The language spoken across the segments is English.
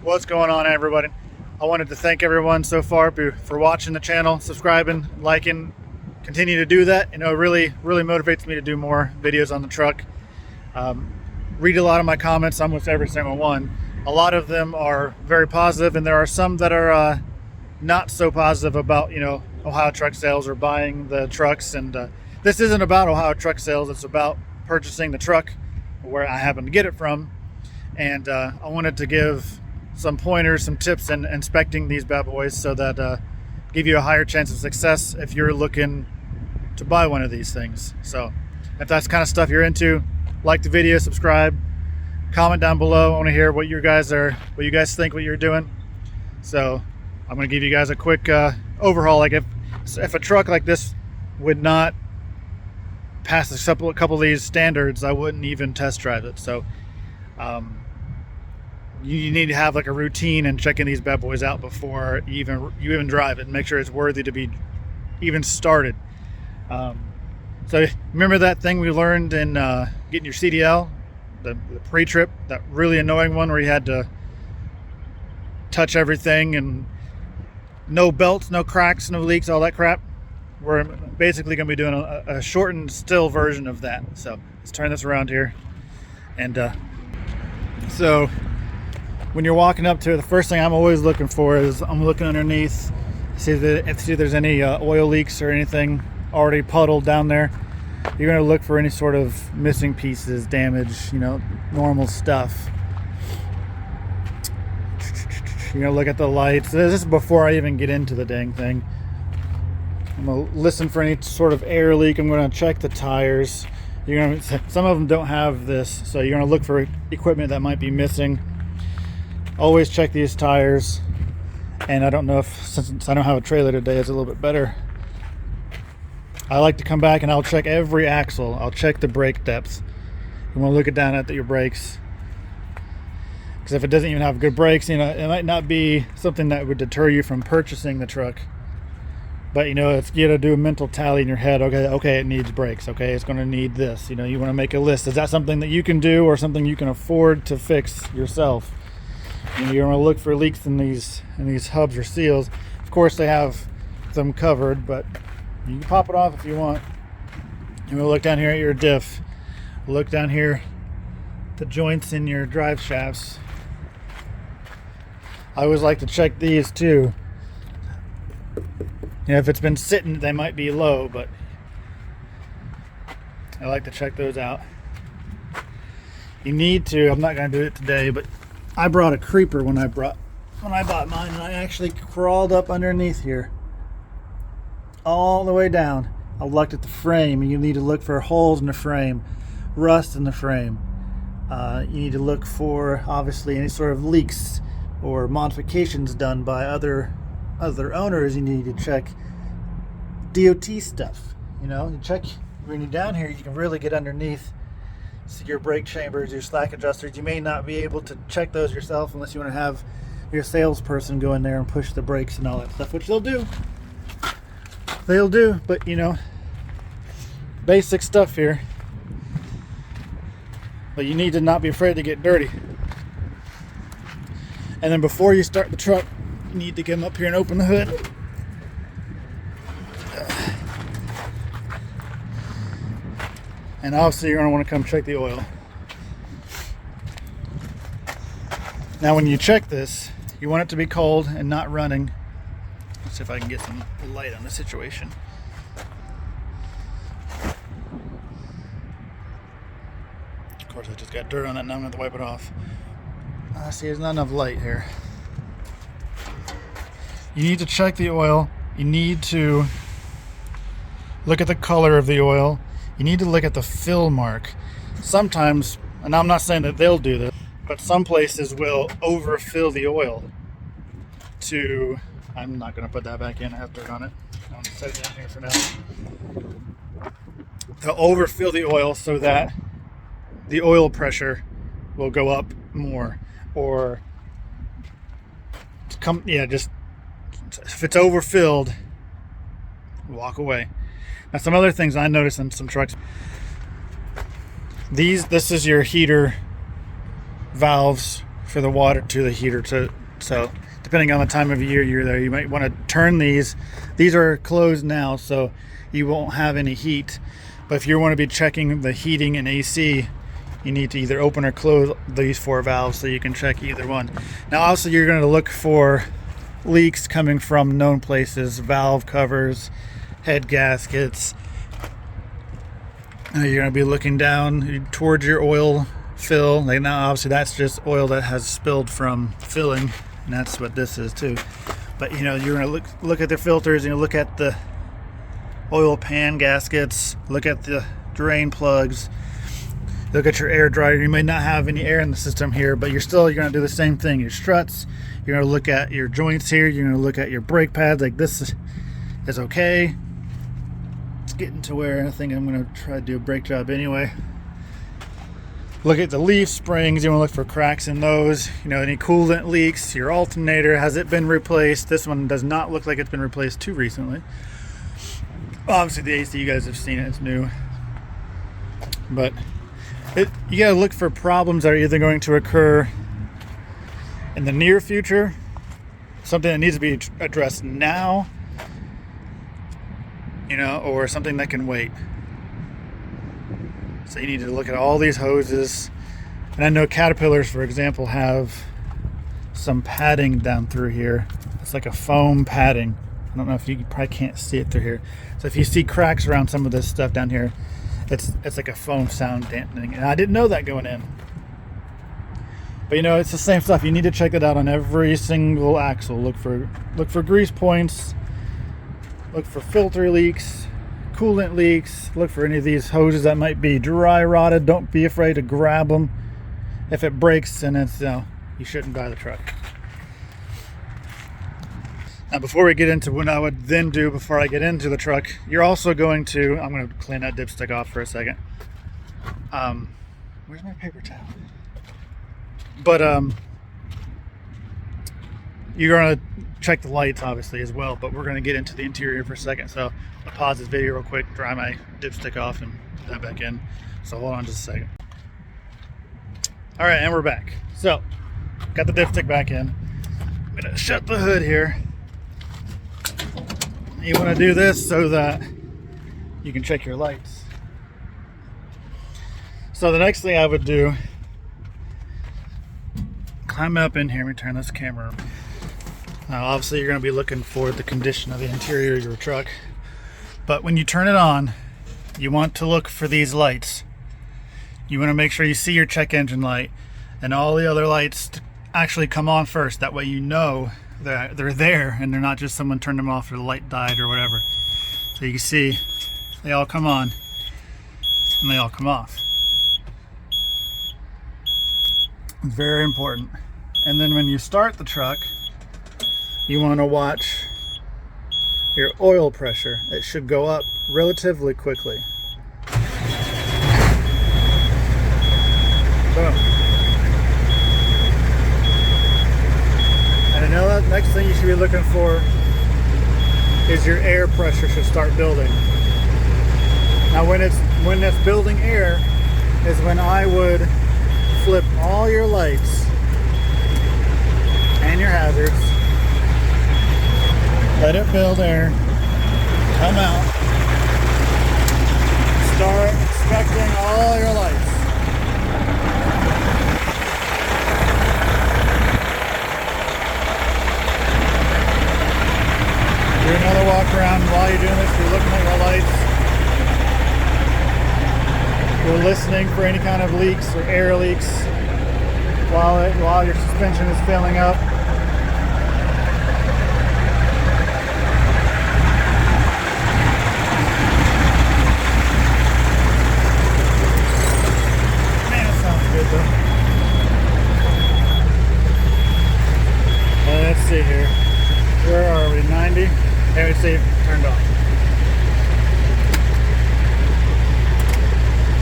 What's going on, everybody? I wanted to thank everyone so far for watching the channel, subscribing, liking. Continue to do that. You know, it really motivates me to do more videos on the truck. Read a lot of my comments, almost every single one. A lot of them are very positive, and there are some that are not so positive about, you know, Ohio Truck Sales or buying the trucks. And this isn't about Ohio Truck Sales. It's about purchasing the truck where I happen to get it from. And I wanted to give some pointers, some tips in inspecting these bad boys so that give you a higher chance of success if you're looking to buy one of these things. So if that's the kind of stuff you're into, like the video, subscribe, comment down below. I want to hear what you guys think, what you're doing. So I'm going to give you guys a quick overhaul. Like if a truck like this would not pass a couple of these standards, I wouldn't even test drive it. So you need to have like a routine in checking these bad boys out before you even drive it, and make sure it's worthy to be even started. So remember that thing we learned in getting your CDL, the pre-trip, that really annoying one where you had to touch everything and no belts, no cracks, no leaks, all that crap? We're basically going to be doing a shortened still version of that. So let's turn this around here. And so when you're walking up to it, the first thing I'm always looking for is I'm looking underneath, see if there's any oil leaks or anything already puddled down there. You're going to look for any sort of missing pieces, damage, you know, normal stuff. You're going to look at the lights. This is before I even get into the dang thing. I'm going to listen for any sort of air leak. I'm going to check the tires. Some of them don't have this, so you're going to look for equipment that might be missing. Always check these tires. And I don't know if, since I don't have a trailer today, it's a little bit better. I like to come back and I'll check every axle. I'll check the brake depth. You want to look it down at your brakes. Because if it doesn't even have good brakes, you know, it might not be something that would deter you from purchasing the truck. But, you know, you got to do a mental tally in your head. Okay, it needs brakes. Okay, it's going to need this. You know, you want to make a list. Is that something that you can do or something you can afford to fix yourself? You know, you're going to look for leaks in these hubs or seals. Of course, they have them covered, but you can pop it off if you want. You're going to look down here at your diff. Look down here, the joints in your drive shafts. I always like to check these too. You know, if it's been sitting, they might be low, but I like to check those out. You need to. I'm not going to do it today, but I brought a creeper when I bought mine, and I actually crawled up underneath here all the way down. I looked at the frame, and you need to look for holes in the frame, rust in the frame. You need to look for, obviously, any sort of leaks or modifications done by other owners. You need to check DOT stuff. You know, you check when you're down here. You can really get underneath. See your brake chambers, your slack adjusters. You may not be able to check those yourself unless you want to have your salesperson go in there and push the brakes and all that stuff, which they'll do. But you know, basic stuff here. But you need to not be afraid to get dirty. And then before you start the truck, you need to come up here and open the hood. And obviously you're going to want to come check the oil. Now when you check this, you want it to be cold and not running. Let's see if I can get some light on the situation. Of course I just got dirt on that, now I'm going to have to wipe it off. See, there's not enough light here. You need to check the oil. You need to look at the color of the oil. You need to look at the fill mark. Sometimes, and I'm not saying that they'll do this, but some places will overfill the oil to, I'm not going to put that back in, I have dirt on it. I'm going to set it down here for now. They'll overfill the oil so that the oil pressure will go up more. Or, just if it's overfilled, walk away. Now, some other things I noticed in some trucks. This is your heater valves for the water to the heater. So depending on the time of year you're there, you might want to turn these. These are closed now, so you won't have any heat. But if you want to be checking the heating and AC, you need to either open or close these 4 valves so you can check either one. Now also you're going to look for leaks coming from known places, valve covers, head gaskets. You're going to be looking down towards your oil fill. Like now obviously that's just oil that has spilled from filling, and that's what this is too. But you know, you're going to look at the filters, and you look at the oil pan gaskets, look at the drain plugs, look at your air dryer. You may not have any air in the system here, but you're going to do the same thing. Your struts, you're going to look at your joints here, you're going to look at your brake pads, like this is okay. It's getting to where I think I'm going to try to do a brake job anyway. Look at the leaf springs. You want to look for cracks in those. You know, any coolant leaks. Your alternator, has it been replaced? This one does not look like it's been replaced too recently. Obviously the AC, you guys have seen it, it's new. But you gotta look for problems that are either going to occur in the near future, something that needs to be addressed now, you know, or something that can wait. So you need to look at all these hoses. And I know Caterpillars, for example, have some padding down through here. It's like a foam padding. I don't know if you probably can't see it through here. So if you see cracks around some of this stuff down here, it's like a foam sound dampening. And I didn't know that going in. But you know, it's the same stuff. You need to check it out on every single axle. Look for grease points. Look for filter leaks, coolant leaks. Look for any of these hoses that might be dry rotted. Don't be afraid to grab them. If it breaks, then it's, you know, you shouldn't buy the truck. Now before we get into what I would then do before I get into the truck, you're also going to, I'm going to clean that dipstick off for a second. Where's my paper towel? But you're going to check the lights obviously as well, but we're going to get into the interior for a second. So I'll pause this video real quick, dry my dipstick off and put that back in. So hold on just a second. All right, and we're back. So got the dipstick back in. I'm going to shut the hood here. You want to do this so that you can check your lights. So the next thing I would do, climb up in here. Let me turn this camera on. Now obviously you're going to be looking for the condition of the interior of your truck, but when you turn it on, you want to look for these lights. You want to make sure you see your check engine light and all the other lights to actually come on first. That way you know that they're there and they're not just someone turned them off or the light died or whatever. So you can see they all come on and they all come off. It's very important. And then when you start the truck, you want to watch your oil pressure. It should go up relatively quickly. Boom. And another next thing you should be looking for is your air pressure should start building. Now when it's building air is when I would flip all your lights and your hazards. Let it build air. Come out. Start inspecting all your lights. Do another walk around. While you're doing this, you're looking at your lights. You're listening for any kind of leaks or air leaks while your suspension is filling up. Man, it sounds good though. Let's see here. Where are we? 90? There we see, turned off.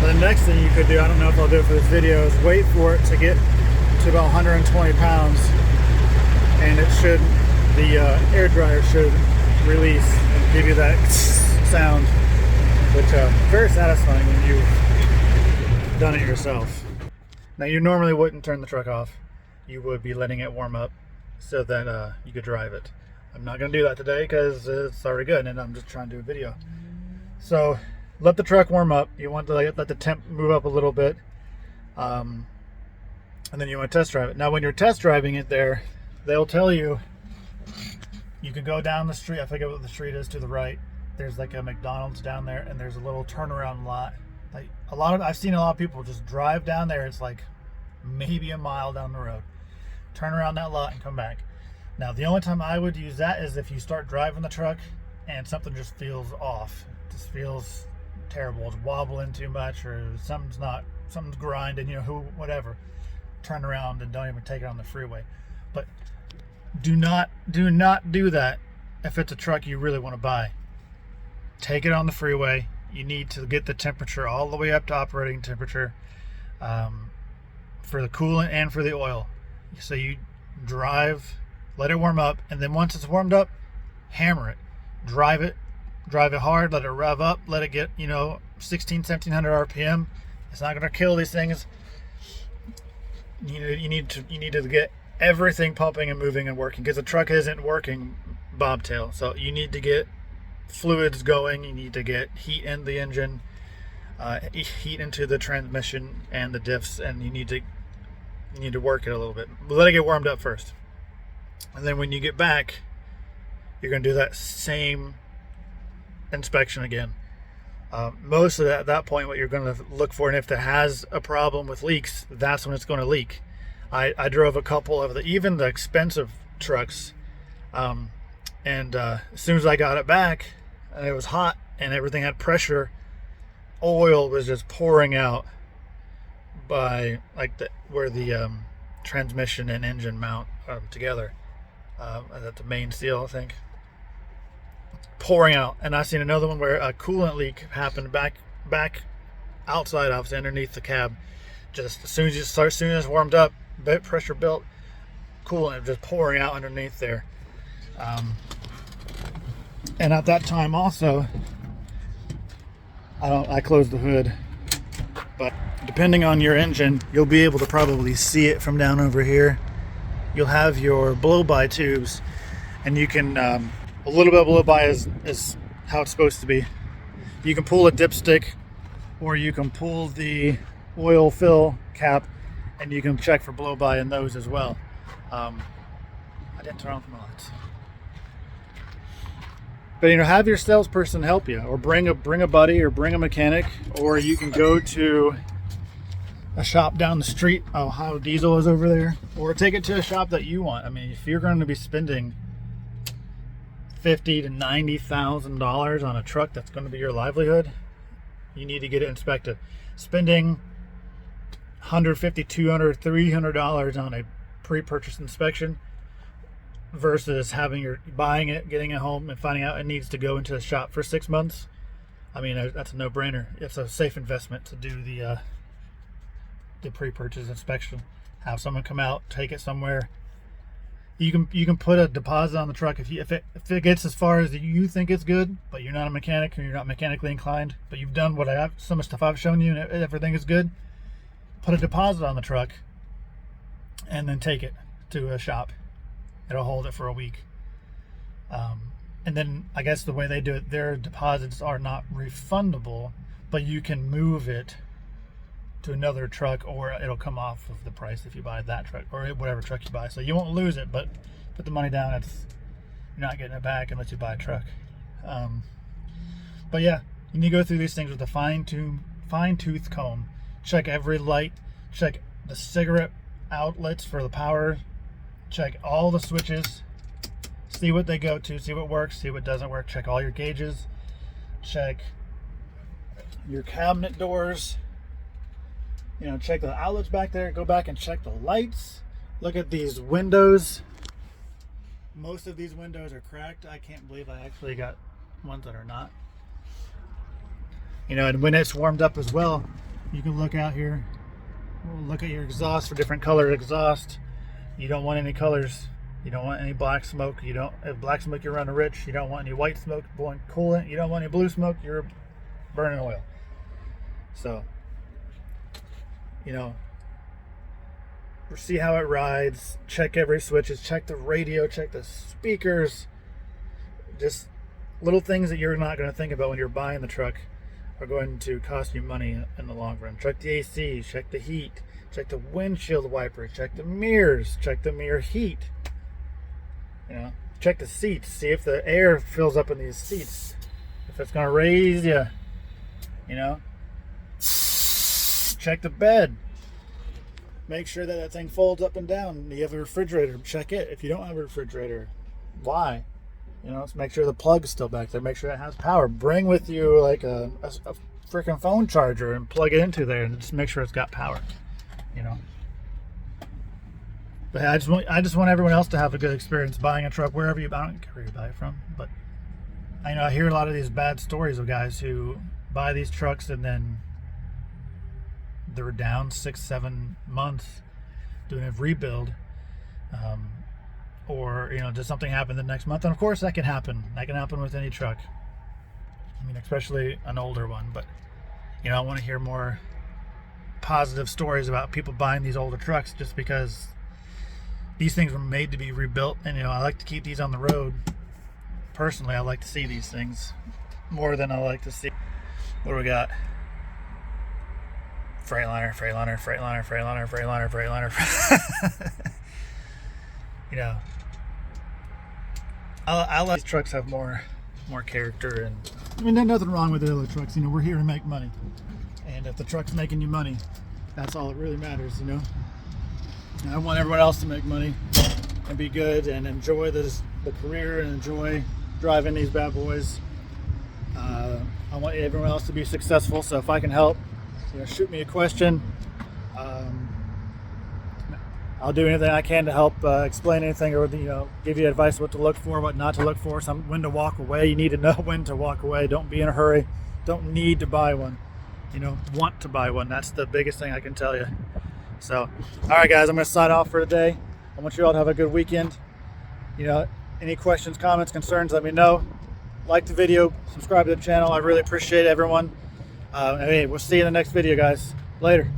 The next thing you could do, I don't know if I'll do it for this video, is wait for it to get to about 120 pounds and it should, the air dryer should release and give you that sound, which is very satisfying when you've done it yourself. Now you normally wouldn't turn the truck off. you would be letting it warm up so that you could drive it. I'm not going to do that today because it's already good and I'm just trying to do a video. So let the truck warm up. You want to let the temp move up a little bit, and then you want to test drive it. Now when you're test driving it there, they'll tell you you can go down the street. I forget what the street is to the right. There's like a McDonald's down there, and there's a little turnaround lot. Like I've seen a lot of people just drive down there. It's like maybe a mile down the road, turn around that lot and come back. Now the only time I would use that is if you start driving the truck and something just feels off, just feels terrible, it's wobbling too much, or something's grinding, whatever. Turn around and don't even take it on the freeway. But do not do that if it's a truck you really want to buy. Take it on the freeway. You need to get the temperature all the way up to operating temperature, for the coolant and for the oil. So you drive, let it warm up, and then once it's warmed up, hammer it. Drive it hard, let it rev up, let it get 1700 RPM. It's not going to kill these things. You need to get everything pumping and moving and working, because the truck isn't working bobtail. So you need to get fluids going, you need to get heat in the engine, heat into the transmission and the diffs, and you need to work it a little bit. Let it get warmed up first, and then when you get back, you're going to do that same inspection again. Most of that, at that point, what you're going to look for, and if it has a problem with leaks, that's when it's going to leak. I drove a couple of even the expensive trucks, and as soon as I got it back and it was hot and everything had pressure, oil was just pouring out by where the transmission and engine mount together, at the main seal, I think, pouring out. And I seen another one where a coolant leak happened back outside, obviously underneath the cab. Just as soon as it's warmed up, pressure built, coolant just pouring out underneath there. And at that time also, I closed the hood, but depending on your engine, you'll be able to probably see it from down over here. You'll have your blow-by tubes, and you can, a little bit of blow-by is how it's supposed to be. You can pull a dipstick, or you can pull the oil fill cap, and you can check for blow-by in those as well. I didn't turn off my lights. But have your salesperson help you, or bring a buddy, or bring a mechanic, or you can go to a shop down the street. Ohio Diesel is over there, or take it to a shop that you want. I mean, if you're going to be spending $50,000 to $90,000 on a truck that's going to be your livelihood, you need to get it inspected. Spending $150, $200, $300 on a pre-purchase inspection versus buying it, getting it home, and finding out it needs to go into the shop for 6 months. I mean, that's a no-brainer. It's a safe investment to do the pre-purchase inspection. Have someone come out, take it somewhere. You can put a deposit on the truck if it gets as far as you think it's good, but you're not a mechanic, or you're not mechanically inclined, but you've done some of the stuff I've shown you, and everything is good. Put a deposit on the truck, and then take it to a shop. It'll hold it for a week. And then I guess the way they do it, their deposits are not refundable, but you can move it to another truck, or it'll come off of the price if you buy that truck, or whatever truck you buy. So you won't lose it, but put the money down. You're not getting it back unless you buy a truck. But yeah, you need to go through these things with a fine-tooth comb. Check every light. Check the cigarette outlets for the power. Check all the switches. See what they go to. See what works. See what doesn't work. Check all your gauges. Check your cabinet doors. Check the outlets back there. Go back and check the lights. Look at these windows. Most of these windows are cracked. I can't believe I actually got ones that are not. And when it's warmed up as well, you can look out here. Look at your exhaust for different color exhaust. You don't want any colors. You don't want any black smoke. If black smoke, you're running rich. You don't want any white smoke blowing coolant. You don't want any blue smoke, you're burning oil. So, see how it rides, check every switches, check the radio, check the speakers. Just little things that you're not going to think about when you're buying the truck are going to cost you money in the long run. Check the AC, check the heat, check the windshield wipers, check the mirrors, check the mirror heat. You know, check the seats, see if the air fills up in these seats, if it's going to raise you. You know, check the bed. Make sure that that thing folds up and down. You have a refrigerator, check it. If you don't have a refrigerator, why? You know, let's make sure the plug's still back there. Make sure it has power. Bring with you like a freaking phone charger and plug it into there, and just make sure it's got power. You know. But I just want everyone else to have a good experience buying a truck wherever you. I don't care where you buy it from, but I know I hear a lot of these bad stories of guys who buy these trucks and then they're down 6-7 months doing a rebuild, or you know, does something happen the next month? And of course that can happen with any truck, I mean, especially an older one. But you know, I want to hear more positive stories about people buying these older trucks, just because these things were made to be rebuilt. And you know, I like to keep these on the road. Personally, I like to see these things more than I like to see. What do we got? Freightliner. You know, I like these trucks have more character, and I mean, there's nothing wrong with the other trucks. You know, we're here to make money, and if the truck's making you money, that's all that really matters. You know, and I want everyone else to make money and be good and enjoy the career and enjoy driving these bad boys. I want everyone else to be successful. So if I can help, you know, shoot me a question. I'll do anything I can to help explain anything, or you know, give you advice what to look for, what not to look for, when to walk away. You need to know when to walk away. Don't be in a hurry. Don't need to buy one. You know, want to buy one. That's the biggest thing I can tell you. So, all right, guys, I'm going to sign off for today. I want you all to have a good weekend. You know, any questions, comments, concerns, let me know. Like the video, subscribe to the channel. I really appreciate everyone. Hey, we'll see you in the next video, guys. Later.